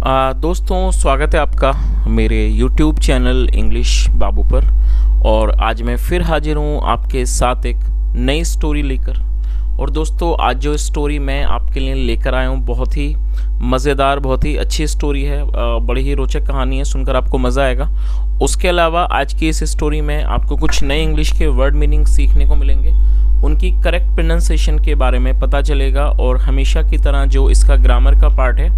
दोस्तों, स्वागत है आपका मेरे YouTube चैनल इंग्लिश बाबू पर। और आज मैं फिर हाजिर हूँ आपके साथ एक नई स्टोरी लेकर। और दोस्तों, आज जो स्टोरी मैं आपके लिए लेकर आया हूँ बहुत ही मज़ेदार, बहुत ही अच्छी स्टोरी है। बड़ी ही रोचक कहानी है, सुनकर आपको मज़ा आएगा। उसके अलावा आज की इस स्टोरी में आपको कुछ नए इंग्लिश के वर्ड मीनिंग सीखने को मिलेंगे, उनकी करेक्ट प्रोनाउंसिएशन के बारे में पता चलेगा। और हमेशा की तरह जो इसका ग्रामर का पार्ट है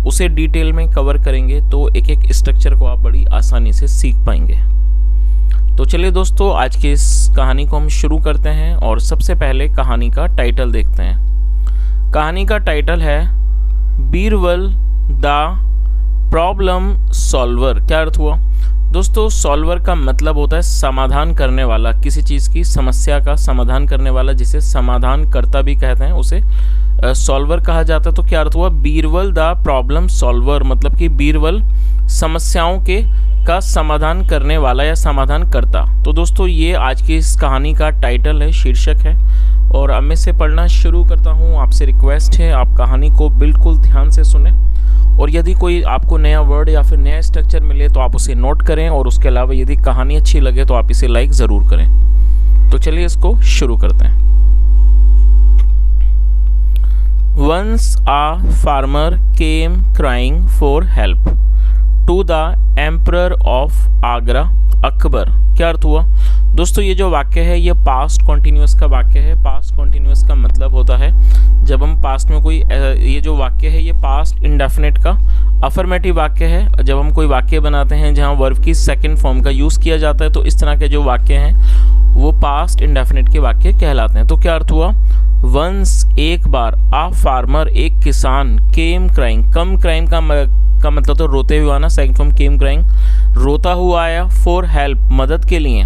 उसे डिटेल में कवर करेंगे, तो एक एक स्ट्रक्चर को आप बड़ी आसानी से सीख पाएंगे। तो चलिए दोस्तों, आज की इस कहानी को हम शुरू करते हैं। और सबसे पहले कहानी का टाइटल देखते हैं। कहानी का टाइटल है बीरबल द प्रॉब्लम सॉल्वर। क्या अर्थ हुआ दोस्तों? सॉल्वर का मतलब होता है समाधान करने वाला, किसी चीज़ की समस्या का समाधान करने वाला, जिसे समाधान करता भी कहते हैं, उसे सॉल्वर कहा जाता है। तो क्या अर्थ हुआ? बीरबल द प्रॉब्लम सॉल्वर, मतलब कि बीरबल समस्याओं के का समाधान करने वाला या समाधान करता। तो दोस्तों, ये आज की इस कहानी का टाइटल है, शीर्षक है। और अब मैं इसे पढ़ना शुरू करता हूँ। आपसे रिक्वेस्ट है, आप कहानी को बिल्कुल ध्यान से सुने। और यदि कोई आपको नया वर्ड या फिर नया स्ट्रक्चर मिले तो आप उसे नोट करें। और उसके अलावा यदि कहानी अच्छी लगे तो आप इसे लाइक ज़रूर करें। तो चलिए इसको शुरू करते हैं। Once a farmer came crying for help to the emperor of Agra, Akbar. क्या अर्थ हुआ दोस्तों? ये जो वाक्य है ये पास्ट कॉन्टिन्यूअस का वाक्य है। पास्ट कॉन्टिन्यूअस का मतलब होता है जब हम पास्ट में कोई, ये जो वाक्य है ये पास्ट इंडेफिनिट का अफर्मेटिव वाक्य है। जब हम कोई वाक्य बनाते हैं जहाँ वर्ब की सेकंड फॉर्म का यूज़ किया जाता है, तो इस तरह के जो वाक्य हैं वो पास्ट इंडेफिनिट के वाक्य कहलाते हैं। तो क्या अर्थ हुआ? वंस, एक बार, आ फार्मर, एक किसान, केम क्राइंग, कम क्राइम का मतलब तो रोते हुए आना, सेकंड फॉर्म केम क्राइंग, रोता हुआ आया, फॉर हेल्प, मदद के लिए,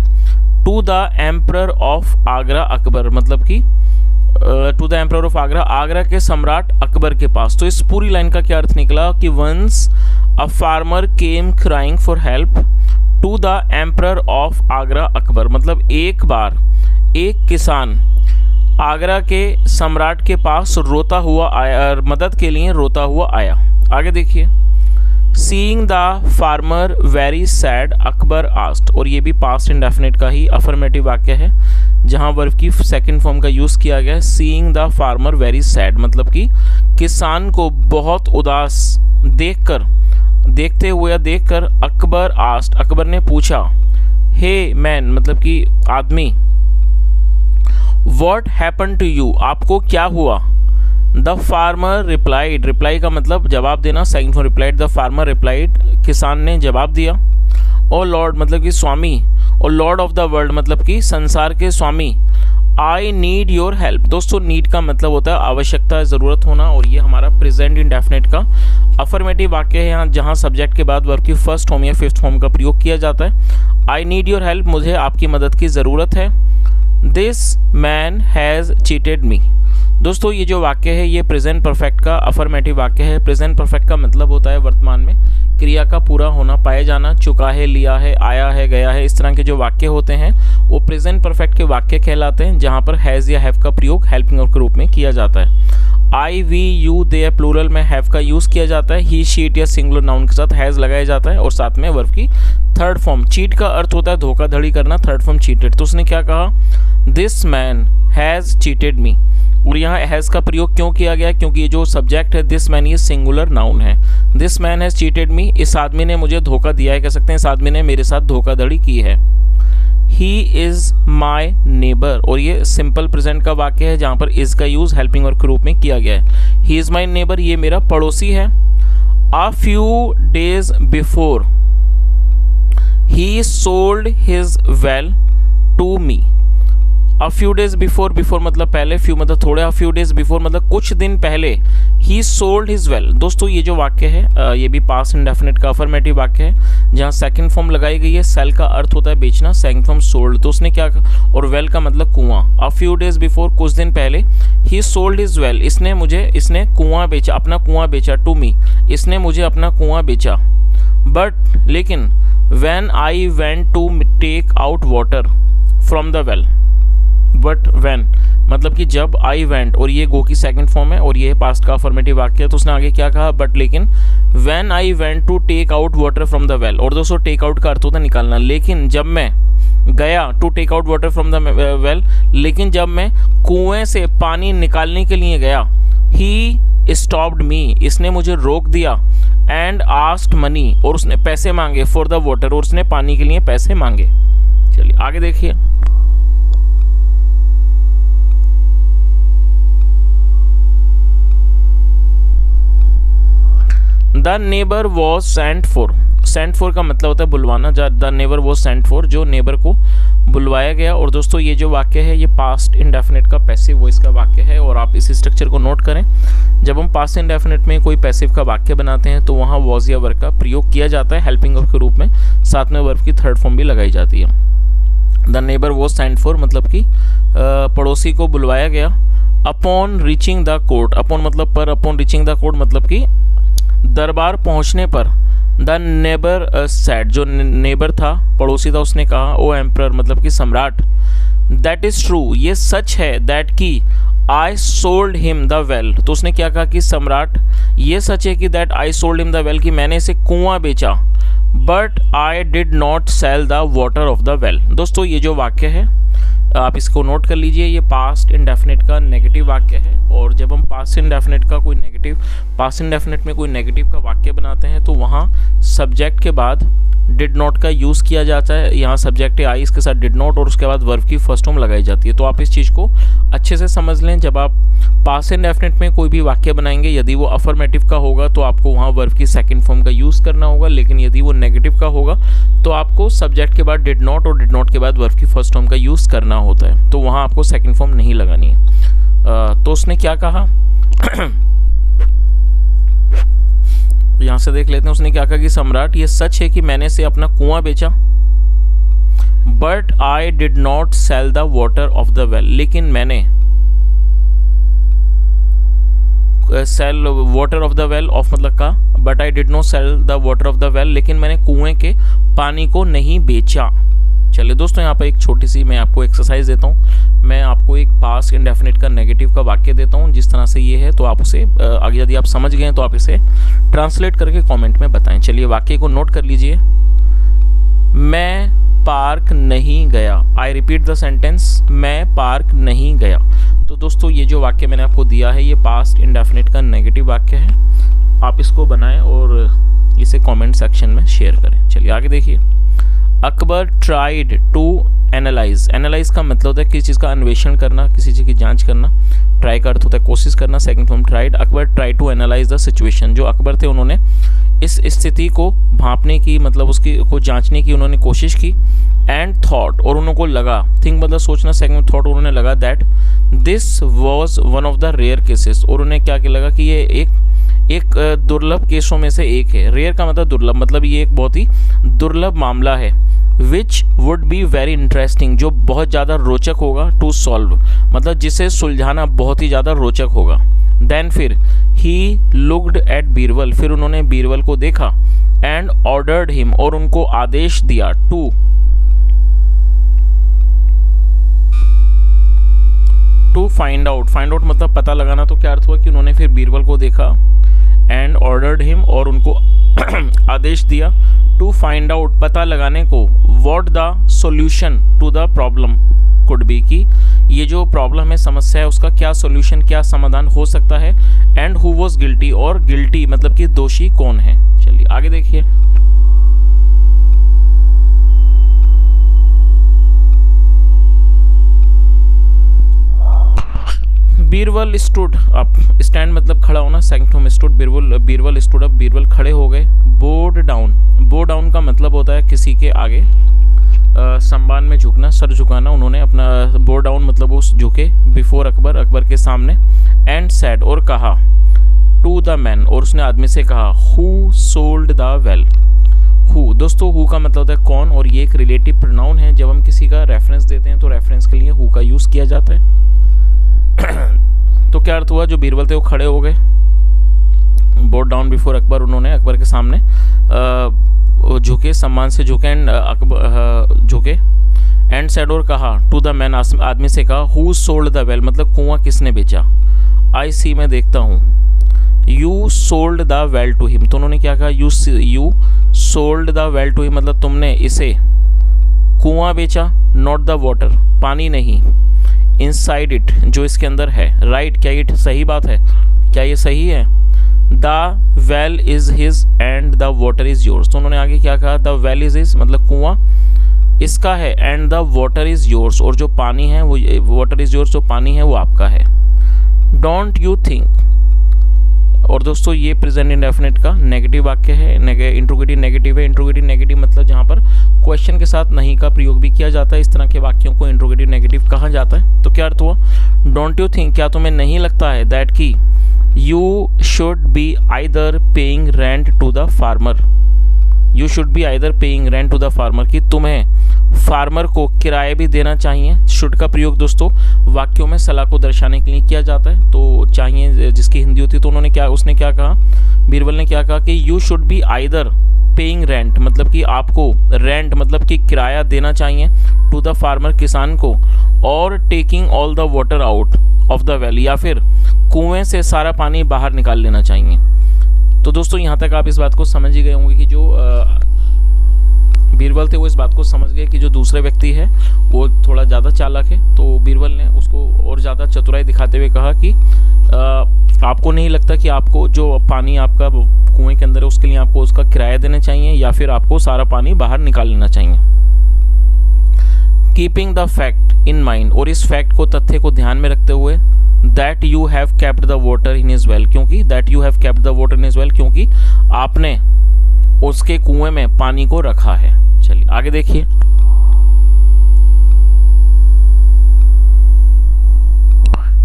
to the emperor of Agra, Akbar, मतलब कि to the emperor of Agra, Agra के सम्राट अकबर के पास। तो इस पूरी लाइन का क्या अर्थ निकला कि once a farmer came crying for help to the emperor of Agra, Akbar, मतलब एक बार एक किसान आगरा के सम्राट के पास रोता हुआ आया, मदद के लिए रोता हुआ आया। आगे देखिए, seeing the farmer very sad, Akbar asked. और ये भी पास्ट इंडेफिनिट का ही अफर्मेटिव वाक्य है जहाँ वर्ब की सेकंड फॉर्म का यूज़ किया गया है। Seeing the farmer very sad, मतलब कि किसान को बहुत उदास देखते हुए या देखकर अकबर आस्क्ड, अकबर ने पूछा, हे मैन, मतलब कि आदमी, What happened to you? आपको क्या हुआ? The farmer replied, रिप्लाई का मतलब जवाब देना, second form replied, the farmer replied, किसान ने जवाब दिया। ओ लॉर्ड, मतलब कि स्वामी, और लॉर्ड ऑफ द वर्ल्ड, मतलब कि संसार के स्वामी, आई नीड योर हेल्प। दोस्तों, नीड का मतलब होता है आवश्यकता, ज़रूरत होना। और ये हमारा प्रेजेंट इंडेफिनिट का अफर्मेटिव वाक्य है, यहाँ जहाँ सब्जेक्ट के बाद वर्ब की फर्स्ट फॉर्म या फिफ्थ फॉर्म का प्रयोग किया जाता है। आई नीड योर हेल्प, मुझे आपकी मदद की ज़रूरत है। दिस मैन हैज़ चीटेड मी। दोस्तों, ये जो वाक्य है ये प्रेजेंट परफेक्ट का अफर्मेटिव वाक्य है। प्रेजेंट परफेक्ट का मतलब होता है वर्तमान में क्रिया का पूरा होना, पाए जाना, चुका है, लिया है, आया है, गया है। इस तरह के जो वाक्य होते हैं वो प्रेजेंट परफेक्ट के वाक्य कहलाते हैं, जहाँ पर हैज़ या हैव का प्रयोग हेल्पिंग वर्ब के रूप में किया जाता है। आई, वी, यू, दे प्लूरल में हैव का यूज़ किया जाता है। ही, शी, इट या सिंगुलर नाउन के साथ हैज़ लगाया जाता है। और साथ में वर्ब की थर्ड फॉर्म, चीट का अर्थ होता है धोखाधड़ी करना, थर्ड फॉर्म चीटेड। तो उसने क्या कहा? दिस मैन हैज़ चीटेड मी। और यहाँ हैज़ का प्रयोग क्यों किया गया? क्योंकि ये जो सब्जेक्ट है दिस मैन, ये सिंगुलर नाउन है। दिस मैन हैज़ चीटेड मी, इस आदमी ने मुझे धोखा दिया है, कह सकते हैं इस आदमी ने मेरे साथ धोखाधड़ी की है। ही इज़ माई नेबर, और ये सिंपल प्रेजेंट का वाक्य है जहाँ पर इज़ का यूज़ हेल्पिंग वर्ब के रूप में किया गया है। ही इज़ माई नेबर, ये मेरा पड़ोसी है। A few days before he sold his well to me. A few days before, before मतलब पहले, फ्यू मतलब थोड़े, अ फ्यू डेज बिफोर मतलब कुछ दिन पहले, ही सोल्ड हिज वेल। दोस्तों, ये जो वाक्य है ये भी पास्ट इंडेफिनिट का अफर्मेटिव वाक्य है जहाँ सेकंड फॉर्म लगाई गई है। सेल का अर्थ होता है बेचना, सेकंड फॉर्म सोल्ड। तो उसने क्या कहा? और वेल का मतलब कुआं। अ फ्यू डेज बिफोर, कुछ दिन पहले, ही सोल्ड हिज वेल, इसने कुआं बेचा, अपना कुआं बेचा, टू मी, इसने मुझे अपना कुआं बेचा। बट, लेकिन, when I went to take out water from the well, but when, मतलब कि जब आई वेंट, और ये गो की सेकंड फॉर्म है और ये पास्ट का अफर्मेटिव वाक्य है। तो उसने आगे क्या कहा, बट लेकिन when I went to take out water from the well, और दोस्तों टेक आउट का अर्थ होता है निकालना, लेकिन जब मैं गया to take out water from the well, लेकिन जब मैं कुएं से पानी निकालने के लिए गया, ही स्टॉप्ड मी, इसने मुझे रोक दिया, एंड आस्क्ड मनी, और उसने पैसे मांगे, फॉर द वाटर, और उसने पानी के लिए पैसे मांगे। चलिए आगे देखिए। The neighbour was sent for, sent for का मतलब होता है बुलवाना। The neighbour was sent for, जो नेबर को बुलवाया गया। और दोस्तों ये जो वाक्य है ये पास्ट इंडेफिनिट का पैसिव वॉइस का वाक्य है, और आप इस स्ट्रक्चर को नोट करें। जब हम पास्ट इंडेफिनिट में कोई पैसिव का वाक्य बनाते हैं तो वहाँ वॉज या वर्ब का प्रयोग किया जाता है हेल्पिंग वर्ब के रूप में, साथ में वर्ब की थर्ड फॉर्म भी लगाई जाती है। The neighbour was sent for मतलब कि पड़ोसी को बुलवाया गया। Upon reaching the court, upon मतलब पर, अपॉन रीचिंग द कोर्ट मतलब कि दरबार पहुंचने पर। द नेबर सेड, जो नेबर था पड़ोसी था, उसने कहा, ओ एम्परर मतलब कि सम्राट, दैट इज ट्रू, ये सच है, दैट की आई सोल्ड हिम द वेल, तो उसने क्या कहा कि सम्राट ये सच है कि that I sold him the well, कि मैंने इसे कुआं बेचा, but I did not sell the water of the well. दोस्तों ये जो वाक्य है आप इसको नोट कर लीजिए, ये पास्ट इंडेफिनिट का नेगेटिव वाक्य है। और जब हम पास्ट इंडेफिनिट में कोई नेगेटिव का वाक्य बनाते हैं तो वहाँ सब्जेक्ट के बाद डिड नॉट का यूज़ किया जाता है। यहाँ सब्जेक्ट है आई, इसके साथ डिड नॉट, और उसके बाद वर्ब की फर्स्ट फॉर्म लगाई जाती है। तो आप इस चीज़ को अच्छे से समझ लें। जब आप पास्ट इंडेफिनिट में कोई भी वाक्य बनाएंगे, यदि वो अफर्मेटिव का होगा तो आपको वहाँ वर्ब की सेकंड फॉर्म का यूज़ करना होगा, लेकिन यदि वो नेगेटिव का होगा तो आपको सब्जेक्ट के बाद डिड नॉट और डिड नॉट के बाद वर्ब की फर्स्ट फॉर्म का यूज़ करना होता है। तो वहाँ आपको सेकंड फॉर्म नहीं लगानी है। तो उसने क्या कहा यहाँ से देख लेते हैं। उसने क्या कहा कि सम्राट ये सच है कि मैंने से अपना कुआं बेचा, but I did not sell the water of the well, लेकिन मैंने sell water of the well of मतलब का, but I did not sell the water of the well, लेकिन मैंने कुएं के पानी को नहीं बेचा। चलिए दोस्तों यहाँ पर एक छोटी सी मैं आपको एक्सरसाइज देता हूँ। मैं आपको एक पास्ट इंडेफिनिट का नेगेटिव का वाक्य देता हूँ, जिस तरह से ये है, तो आप उसे आगे यदि आप समझ गए तो आप इसे ट्रांसलेट करके कमेंट में बताएं। चलिए वाक्य को नोट कर लीजिए। मैं पार्क नहीं गया। आई रिपीट द सेंटेंस, मैं पार्क नहीं गया। तो दोस्तों ये जो वाक्य मैंने आपको दिया है ये पास्ट इंडेफिनिट का नेगेटिव वाक्य है। आप इसको बनाएं और इसे कमेंट सेक्शन में शेयर करें। चलिए आगे देखिए। Akbar tried to analyse. Analyse का मतलब होता है किसी चीज़ का अन्वेषण करना, किसी चीज़ की जांच करना। ट्राई का अर्थ होता है कोशिश करना, second form tried. Akbar try to analyse the situation. जो अकबर थे उन्होंने इस स्थिति को भांपने की मतलब उसकी को जांचने की उन्होंने कोशिश की। एंड थॉट, और उनको लगा, थिंक मतलब सोचना, सेकंड थॉट उन्होंने लगा that this was one of the rare cases. और उन्हें क्या लगा कि ये एक दुर्लभ केसों में से एक है। रेयर का मतलब दुर्लभ, मतलब ये एक बहुत ही दुर्लभ मामला है। Which would be very interesting, जो बहुत ज़्यादा रोचक होगा। टू सॉल्व मतलब जिसे सुलझाना बहुत ही ज़्यादा रोचक होगा। देन फिर ही लुक्ड एट बीरबल, फिर उन्होंने बीरबल को देखा। एंड ऑर्डर्ड हिम, और उनको आदेश दिया। To find out, find out मतलब पता लगाना। तो क्या अर्थ हुआ कि उन्होंने फिर बीरबल को देखा। एंड ऑर्डर्ड हिम, और उनको आदेश दिया। टू फाइंड आउट पता लगाने को। What the solution to the problem could be, कि ये जो प्रॉब्लम है, समस्या है, उसका क्या सॉल्यूशन, क्या समाधान हो सकता है। एंड हु वाज गिल्टी, और गिल्टी मतलब कि दोषी कौन है। चलिए आगे देखिए। बीरबल स्टूड अप, स्टैंड मतलब खड़ा होना, second form stood. Birbal stood up, Birbal खड़े हो गए। बोड डाउन, बो डाउन का मतलब होता है किसी के आगे सम्मान में झुकना, सर झुकाना। उन्होंने अपना बो डाउन मतलब वो झुके बिफोर अकबर, अकबर के सामने। एंड सेड, और कहा। टू द मैन, और उसने आदमी से कहा। Who sold the well. Who, दोस्तों हु का मतलब होता है कौन, और ये एक रिलेटिव प्रोनाउन है। जब हम किसी का रेफरेंस देते हैं तो रेफरेंस के लिए हु का यूज़ किया जाता है। तो क्या अर्थ हुआ, जो बीरबल थे वो खड़े हो गए, बोट डाउन बिफोर अकबर, उन्होंने अकबर के सामने झुके, सम्मान से झुके। एंड अकबर झुके। एंड सेड और कहा टू द मैन, आदमी से कहा, हु सोल्ड द वेल मतलब कुआं किसने बेचा। आई सी मैं देखता हूँ। You sold the well to him, तो उन्होंने क्या कहा, you sold the well to him मतलब तुमने इसे कुआं बेचा, नॉट द वाटर पानी नहीं, इनसाइड इट जो इसके अंदर है, राइट क्या ये सही बात है, क्या ये सही है। The well is his and the water is yours, तो उन्होंने आगे क्या कहा, द वेल इज हिज मतलब कुआं इसका है, and the water is yours और जो पानी है वो, वाटर इज योर्स जो पानी है वो आपका है। डोंट यू थिंक, और दोस्तों ये प्रेजेंट इंडेफिनिट का नेगेटिव वाक्य है, इंट्रोगेटिव नेगेटिव है। इंट्रोगेटिव नेगेटिव मतलब जहाँ पर क्वेश्चन के साथ नहीं का प्रयोग भी किया जाता है, इस तरह के वाक्यों को इंट्रोगेटिव नेगेटिव कहा जाता है। तो क्या अर्थ हुआ, डोंट यू थिंक क्या तुम्हें नहीं लगता है, दैट की you should be either paying rent to the farmer, you should be either paying rent to the farmer कि तुम्हें फार्मर को किराया भी देना चाहिए। शुड का प्रयोग दोस्तों वाक्यों में सलाह को दर्शाने के लिए किया जाता है, तो चाहिए जिसकी हिंदी होती है, तो उसने क्या कहा, बीरबल ने क्या कहा कि you should be either paying rent मतलब कि आपको रेंट मतलब कि किराया देना चाहिए, टू द फार्मर किसान को, और taking all the water out of the well या फिर कुएं से सारा पानी बाहर निकाल लेना चाहिए। तो दोस्तों यहाँ तक आप इस बात को समझ ही गए होंगे कि जो बीरबल थे वो इस बात को समझ गए कि जो दूसरे व्यक्ति है वो थोड़ा ज़्यादा चालाक है, तो बीरबल ने उसको और ज़्यादा चतुराई दिखाते हुए कहा कि आपको नहीं लगता कि आपको जो पानी आपका कुएं के अंदर है उसके लिए आपको उसका किराया देना चाहिए या फिर आपको सारा पानी बाहर निकाल लेना चाहिए। Keeping the fact in mind, और इस फैक्ट को तथ्य को ध्यान में रखते हुए, that you have kept the water in his well, क्योंकि that you have kept the water in his well क्योंकि आपने उसके कुएं में पानी को रखा है। चलिए आगे देखिए।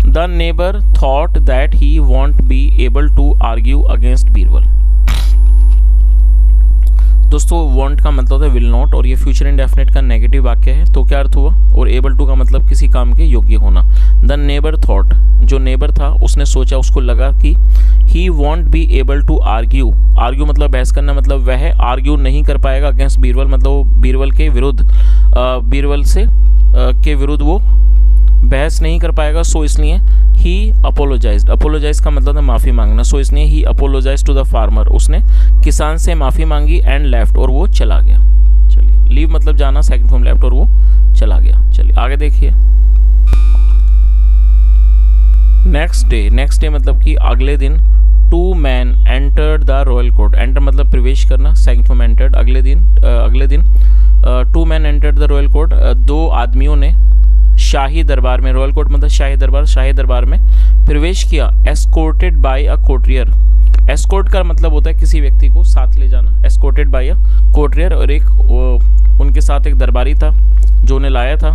The neighbour thought that he won't be able to argue against Birbal. दोस्तों वॉन्ट का मतलब होता है विल नॉट, और ये फ्यूचर इंडेफिनिट का नेगेटिव वाक्य है, तो क्या अर्थ हुआ, और एबल टू का मतलब किसी काम के योग्य होना। द नेबर थॉट, जो नेबर था उसने सोचा, उसको लगा कि he won't be able to argue, argue मतलब बहस करना, मतलब वह आर्ग्यू नहीं कर पाएगा अगेंस्ट बीरबल मतलब बीरबल के विरुद्ध, बीरबल से के विरुद्ध वो बहस नहीं कर पाएगा। सो इसलिए ही अपोलोजाइज्ड, अपोलोजाइज का मतलब है माफ़ी मांगना, सो इसलिए ही अपोलोजाइज टू द फार्मर, उसने किसान से माफ़ी मांगी, एंड लेफ्ट और वो चला गया। चलिए लीव मतलब जाना, सेकंड फॉर्म लेफ्ट और वो चला गया। चलिए आगे देखिए। नेक्स्ट डे मतलब कि अगले दिन, two man entered the royal court, enter मतलब प्रवेश करना, सेकंड फॉर्म एंटर्ड, अगले दिन two man entered the royal court, दो आदमियों ने शाही दरबार में, रॉयल कोर्ट मतलब शाही दरबार में प्रवेश किया, एस्कोर्टेड बाय अ कोर्टियर, एस्कोर्ट का मतलब होता है किसी व्यक्ति को साथ ले जाना, एस्कोर्टेड बाय अ कोर्टियर, और एक उनके साथ एक दरबारी था जो उन्हें लाया था।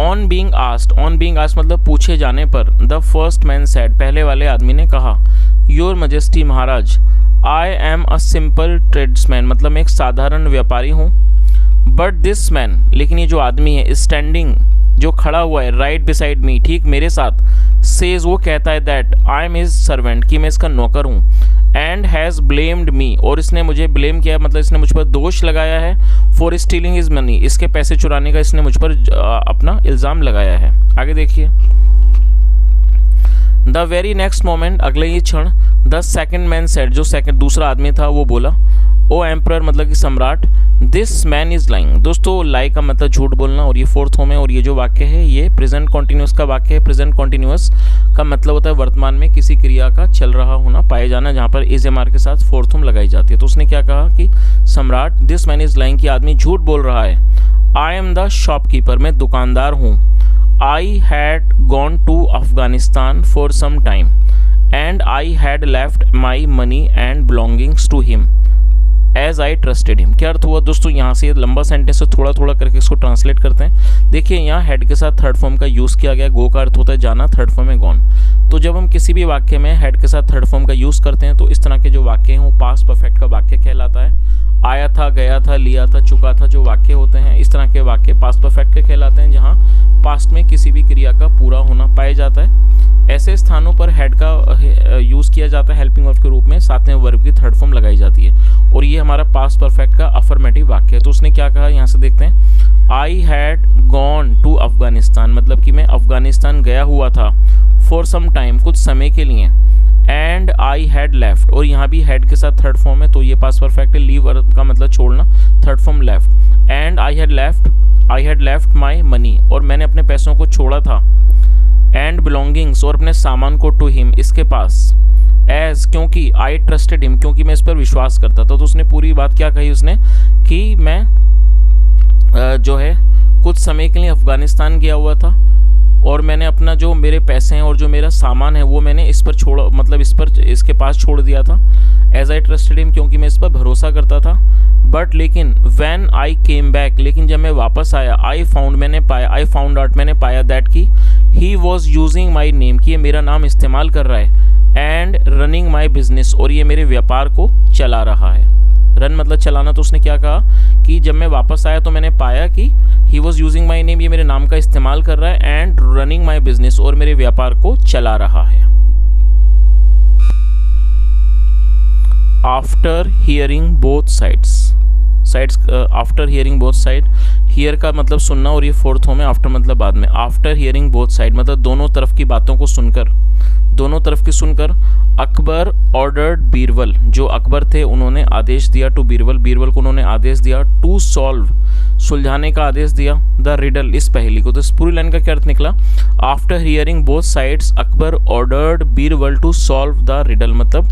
ऑन बीइंग आस्क्ड मतलब पूछे जाने पर, द फर्स्ट मैन सेड, पहले वाले आदमी ने कहा, your majesty Maharaj, I am a simple tradesman मतलब मैं एक साधारण व्यापारी हूँ, बट दिस मैन लेकिन ये जो आदमी है, स्टैंडिंग जो खड़ा हुआ है, राइट बिसाइड मी ठीक मेरे साथ, सेज वो कहता है, that I am his servant कि मैं इसका नौकर हूँ, एंड हैज़ ब्लेम्ड मी और इसने मुझे ब्लेम किया मतलब इसने मुझ पर दोष लगाया है, फॉर स्टीलिंग हिज मनी इसके पैसे चुराने का इसने मुझ पर अपना इल्ज़ाम लगाया है। आगे देखिए। द वेरी नेक्स्ट मोमेंट अगले ही क्षण, द सेकेंड मैन सेड जो दूसरा आदमी था वो बोला, ओ एम्परर मतलब कि सम्राट, दिस मैन इज लाइंग। दोस्तों लाई का मतलब झूठ बोलना, और ये फोर्थ फॉर्म है, और ये जो वाक्य है ये प्रेजेंट कॉन्टिन्यूअस का वाक्य है। प्रेजेंट कॉन्टिन्यूअस का मतलब होता है वर्तमान में किसी क्रिया का चल रहा होना, पाए जाना, जहाँ पर इज एम आर के साथ फोर्थ फॉर्म लगाई जाती है। तो उसने क्या कहा कि सम्राट, दिस मैन इज लाइंग कि आदमी झूठ बोल रहा है, आई एम द शॉपकीपर मैं दुकानदार हूँ, I had gone to Afghanistan for some time and I had left my money and belongings to him as I trusted him. क्या अर्थ हुआ दोस्तों, यहाँ से लंबा सेंटेंस से थोड़ा थोड़ा करके इसको ट्रांसलेट करते हैं। देखिए यहाँ हेड के साथ थर्ड फॉर्म का यूज़ किया गया, गो का अर्थ होता है जाना, थर्ड फॉर्म है गॉन। तो जब हम किसी भी वाक्य में हेड के साथ थर्ड फॉर्म का यूज़ करते हैं तो इस तरह के जो वाक्य हैं वो पास्ट परफेक्ट का वाक्य कहलाता है। आया था, गया था, लिया था, चुका था जो वाक्य होते हैं, इस तरह के वाक्य पास्ट परफेक्ट के कहलाते हैं, जहाँ पास्ट में किसी भी क्रिया का पूरा होना पाया जाता है। ऐसे स्थानों पर हैड का यूज़ किया जाता है हेल्पिंग वर्ब के रूप में, साथ में वर्ब की थर्ड फॉर्म लगाई जाती है, और ये हमारा पास्ट परफेक्ट का अफर्मेटिव वाक्य है। तो उसने क्या कहा, यहाँ से देखते हैं, I had gone to Afghanistan, मतलब कि मैं अफगानिस्तान गया हुआ था, फॉर सम टाइम, कुछ समय के लिए, एंड आई हैड लेफ्ट, और यहाँ भी हैड के साथ थर्ड फॉर्म है, तो ये पास्ट परफेक्ट है। लीव वर्ब का मतलब छोड़ना, third form left. And I had left my money, और मैंने अपने पैसों को छोड़ा था। एंड बिलोंगिंग्स, और अपने सामान को, टू हिम, इसके पास। एज, क्योंकि, आई ट्रस्टेड हिम, क्योंकि मैं इस पर विश्वास करता था। तो उसने पूरी बात क्या कही उसने, कि मैं जो है कुछ समय के लिए अफगानिस्तान गया हुआ था, और मैंने अपना जो मेरे पैसे हैं और जो मेरा सामान है वो मैंने इस पर छोड़ा, मतलब इसके पास छोड़ दिया था। एज आई ट्रस्टेड हिम, क्योंकि मैं इस पर भरोसा करता था। बट लेकिन, व्हेन आई केम बैक, लेकिन जब मैं वापस आया, आई फाउंड आउट, मैंने पाया दैट कि he was using my name, कि ये मेरा नाम इस्तेमाल कर रहा है, एंड रनिंग माई बिजनेस, और ये मेरे व्यापार को चला रहा है। रन मतलब चलाना। तो उसने क्या कहा कि जब मैं वापस आया तो मैंने पाया कि he was using my name, ये मेरे नाम का इस्तेमाल कर रहा है, एंड रनिंग माई बिजनेस, और मेरे व्यापार को चला रहा है। After hearing both sides, after hearing both side, here का मतलब सुनना, और ये फोर्थ फॉर्म है, आफ्टर मतलब बाद में। आफ्टर हियरिंग बोथ साइड मतलब दोनों तरफ की बातों को सुनकर, अकबर ऑर्डर्ड बीरबल, जो अकबर थे उन्होंने आदेश दिया, टू बीरबल को उन्होंने आदेश दिया, टू सॉल्व, सुलझाने का आदेश दिया, द रिडल, इस पहेली को। तो इस पूरी लाइन का क्या अर्थ निकला, after hearing both sides Akbar ordered Birbal to solve the riddle, मतलब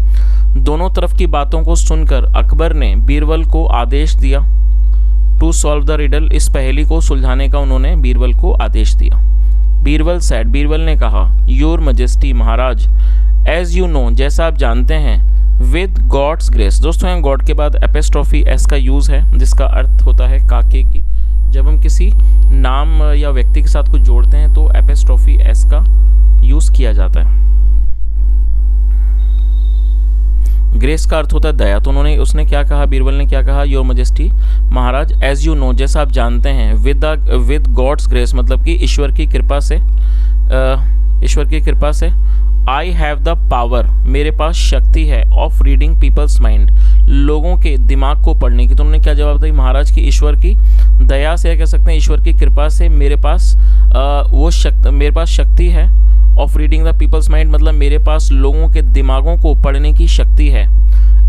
दोनों तरफ की बातों को सुनकर अकबर ने बीरबल को आदेश दिया, टू सॉल्व द रिडल, इस पहेली को सुलझाने का उन्होंने बीरबल को आदेश दिया। बीरबल सेड, बीरबल ने कहा, योर मजेस्टी, महाराज, एज यू नो, जैसा आप जानते हैं, विद गॉड्स ग्रेस। दोस्तों यहाँ गॉड के बाद एपिस्ट्रोफी एस का यूज़ है, जिसका अर्थ होता है काके की। जब हम किसी नाम या व्यक्ति के साथ कुछ जोड़ते हैं तो एपिस्ट्रोफी एस का यूज़ किया जाता है। ग्रेस का अर्थ होता है दया। तो उसने क्या कहा, बीरबल ने क्या कहा, योर मजेस्टी, महाराज, एज यू नो, जैसा आप जानते हैं, विद गॉड्स ग्रेस मतलब कि ईश्वर की कृपा से, आई हैव द पावर, मेरे पास शक्ति है, ऑफ रीडिंग पीपल्स माइंड, लोगों के दिमाग को पढ़ने की। तो उन्होंने क्या जवाब दिया, महाराज की ईश्वर की दया से, या कह सकते हैं ईश्वर की कृपा से मेरे पास शक्ति है, of reading the people's mind मतलब मेरे पास लोगों के दिमागों को पढ़ने की शक्ति है।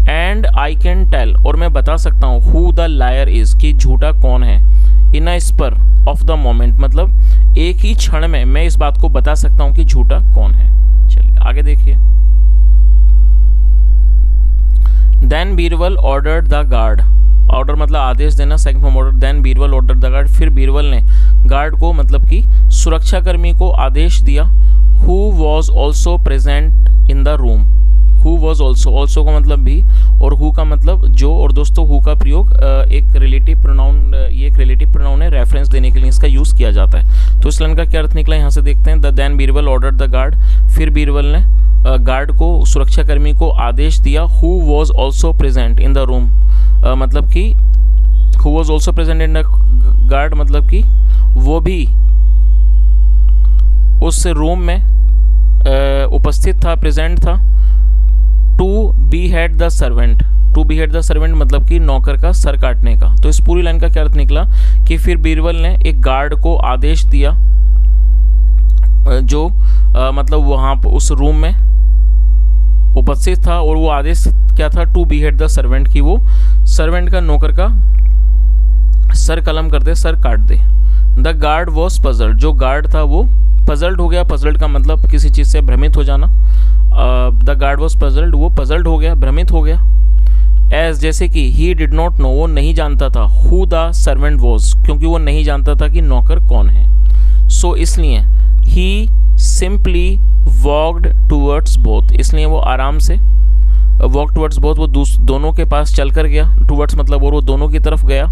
एंड आई कैन टेल, और मैं बता सकता हूँ, हु द लायर इज, कि झूठा कौन है, इन अ स्पर ऑफ द मोमेंट मतलब एक ही क्षण में मैं इस बात को बता सकता हूँ कि झूठा कौन है। चलिए आगे देखिए। Then Birbal ordered the guard, order मतलब आदेश देना, second form order. Then Birbal ordered the guard, फिर बीरबल ने गार्ड को मतलब कि सुरक्षाकर्मी को आदेश दिया, who was also present in the room. Who was also का मतलब भी, और हु का मतलब जो। और दोस्तों हु का प्रयोग एक रिलेटिव प्रोनाउन है, रेफरेंस देने के लिए इसका यूज़ किया जाता है। तो इस लाइन का क्या अर्थ निकला यहाँ से देखते हैं। Then Birbal ordered the guard, फिर बीरबल ने गार्ड को, सुरक्षाकर्मी को आदेश दिया, who was also present in the room मतलब कि who was also present in the guard मतलब कि वो भी उस रूम में उपस्थित था, प्रेजेंट था। To behead the servant मतलब कि नौकर का सर काटने का। तो इस पूरी लाइन का क्या अर्थ निकला कि फिर बीरबल ने एक गार्ड को आदेश दिया जो मतलब वहाँ उस रूम में उपस्थित था, और वो आदेश क्या था, to behead the servant, की वो सर्वेंट का, नौकर का सर कलम कर दे, सर काट दे। द गार्ड वॉज पजल्ड, जो गार्ड था वो पजल्ड हो गया। पजल्ड का मतलब किसी चीज़ से भ्रमित हो जाना। द गार्ड वॉज पजल्ड, वो पजल्ड हो गया, भ्रमित हो गया। एज जैसे कि ही डिड नॉट नो, वो नहीं जानता था, हु द सर्वेंट वॉज, क्योंकि वो नहीं जानता था कि नौकर कौन है। सो इसलिए ही सिंपली वॉक्ड टूवर्ड्स बोथ, इसलिए वो आराम से वॉक टूवर्ड्स बोथ, वो दोनों के पास चल कर गया। टूवर्ड्स मतलब और वो दोनों की तरफ गया।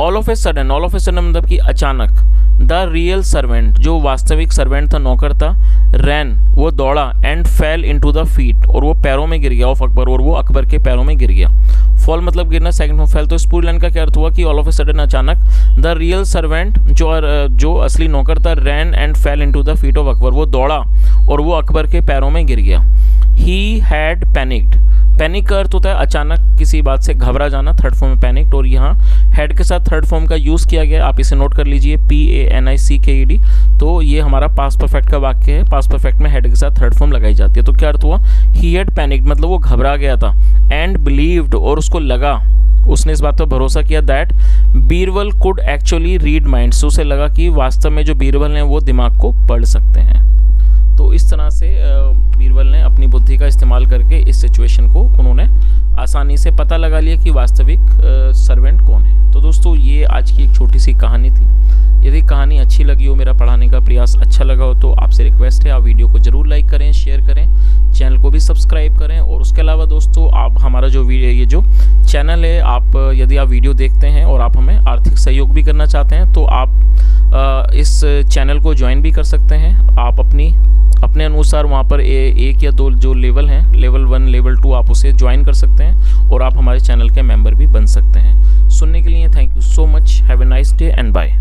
ऑल ऑफ ए सडन मतलब कि अचानक। द रियल सर्वेंट, जो वास्तविक सर्वेंट था, नौकर था, रैन, वो दौड़ा, and fell into the feet, और वो पैरों में गिर गया ऑफ अकबर, और वो अकबर के पैरों में गिर गया। फॉल मतलब गिरना, सेकंड फॉर्म फेल। तो इस पूरी लाइन का क्या अर्थ हुआ कि ऑल ऑफ ए सडन अचानक द रियल सर्वेंट, जो असली नौकर था, ran and fell into the feet of Akbar, वो दौड़ा और वो अकबर के पैरों में गिर गया। ही हैड पैनिक्ड, पैनिक का अर्थ होता है अचानक किसी बात से घबरा जाना, थर्ड फॉर्म में पैनिक्ड, और यहाँ हेड के साथ थर्ड फॉर्म का यूज़ किया गया, आप इसे नोट कर लीजिए, PANICKED। तो ये हमारा पास्ट परफेक्ट का वाक्य है, पास्ट परफेक्ट में हेड के साथ थर्ड फॉर्म लगाई जाती है। तो क्या अर्थ हुआ, ही हैड पैनिक्ड मतलब वो घबरा गया था, एंड बिलीव्ड और उसको लगा, उसने इस बात पर भरोसा किया, that Birbal could actually read minds, तो उसे लगा कि वास्तव में जो बीरबल हैं वो दिमाग को पढ़ सकते हैं। तो इस तरह से बीरबल ने अपनी बुद्धि का इस्तेमाल करके इस सिचुएशन को उन्होंने आसानी से पता लगा लिया कि वास्तविक सर्वेंट कौन है। तो दोस्तों ये आज की एक छोटी सी कहानी थी। यदि कहानी अच्छी लगी हो, मेरा पढ़ाने का प्रयास अच्छा लगा हो, तो आपसे रिक्वेस्ट है आप वीडियो को ज़रूर लाइक करें, शेयर करें, चैनल को भी सब्सक्राइब करें। और उसके अलावा दोस्तों आप हमारा जो ये जो चैनल है, आप यदि आप वीडियो देखते हैं और आप हमें आर्थिक सहयोग भी करना चाहते हैं, तो आप इस चैनल को ज्वाइन भी कर सकते हैं। आप अपने अनुसार वहाँ पर एक या दो जो लेवल हैं, लेवल 1, लेवल 2, आप उसे ज्वाइन कर सकते हैं और आप हमारे चैनल के मेंबर भी बन सकते हैं। सुनने के लिए thank you so much. Have a nice day and bye.